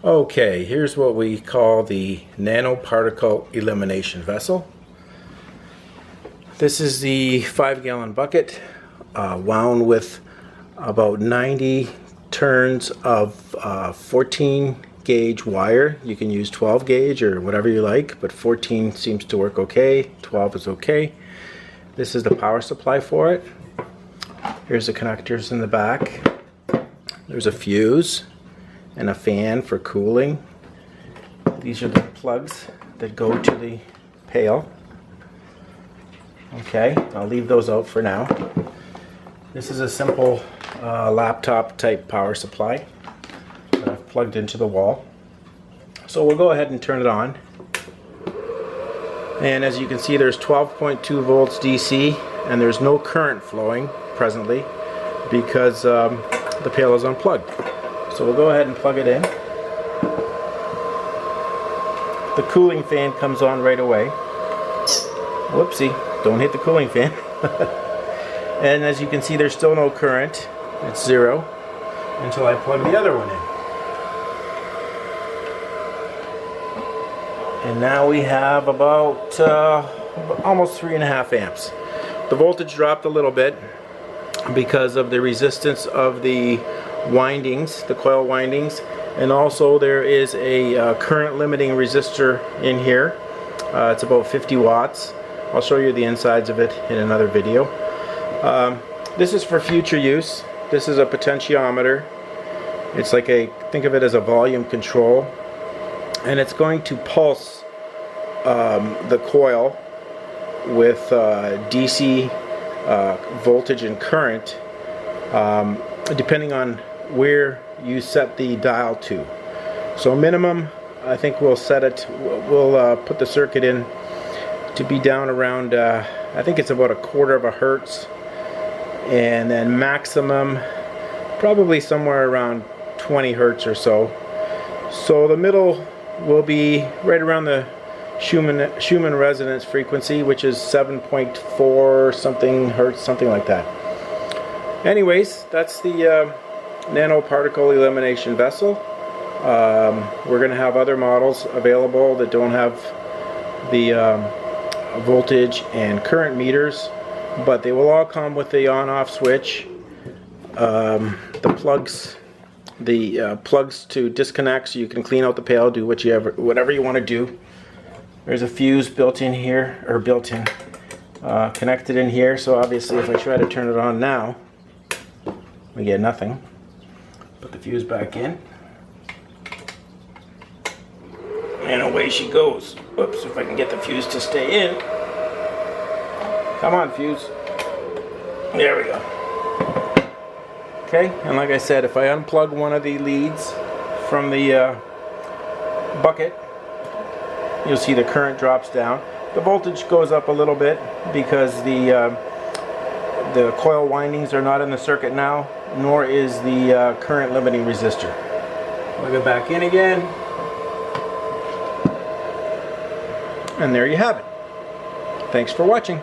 Okay, here's what we call the nanoparticle elimination vessel. This is the 5-gallon bucket wound with about 90 turns of 14 gauge wire. You can use 12 gauge or whatever you like, but 14 seems to work okay. 12 is okay. This is the power supply for it. Here's the connectors in the back. There's a fuse and a fan for cooling. These are the plugs that go to the pail. Okay, I'll leave those out for now. This is a simple laptop type power supply that I've plugged into the wall. So we'll go ahead and turn it on. And as you can see, there's 12.2 volts DC and there's no current flowing presently because the pail is unplugged. So we'll go ahead and plug it in. The cooling fan comes on right away. Whoopsie, don't hit the cooling fan. And as you can see, there's still no current. It's zero until I plug the other one in. And now we have about almost 3.5 amps. The voltage dropped a little bit because of the resistance of the windings, the coil windings, and also there is a current limiting resistor in here. It's about 50 watts. I'll show you the insides of it in another video. This is for future use. This is a potentiometer. It's like think of it as a volume control, and it's going to pulse the coil with DC voltage and current depending on where you set the dial to. So minimum, I think we'll set it, we'll put the circuit in to be down around, I think it's about 1/4 of a hertz, and then maximum probably somewhere around 20 hertz or so. So the middle will be right around the Schumann resonance frequency, which is 7.4 something hertz, something like that. Anyways, that's the nanoparticle elimination vessel. We're going to have other models available that don't have the voltage and current meters, but they will all come with the on-off switch, the plugs to disconnect so you can clean out the pail, do whatever you want to do. There's a fuse built in here, or connected in here, so obviously if I try to turn it on now, we get nothing. Put the fuse back in. And away she goes. Whoops, if I can get the fuse to stay in. Come on, fuse. There we go. Okay, and like I said, if I unplug one of the leads from the bucket, you'll see the current drops down. The voltage goes up a little bit because the coil windings are not in the circuit now, nor is the current limiting resistor. Plug it back in again. And there you have it. Thanks for watching.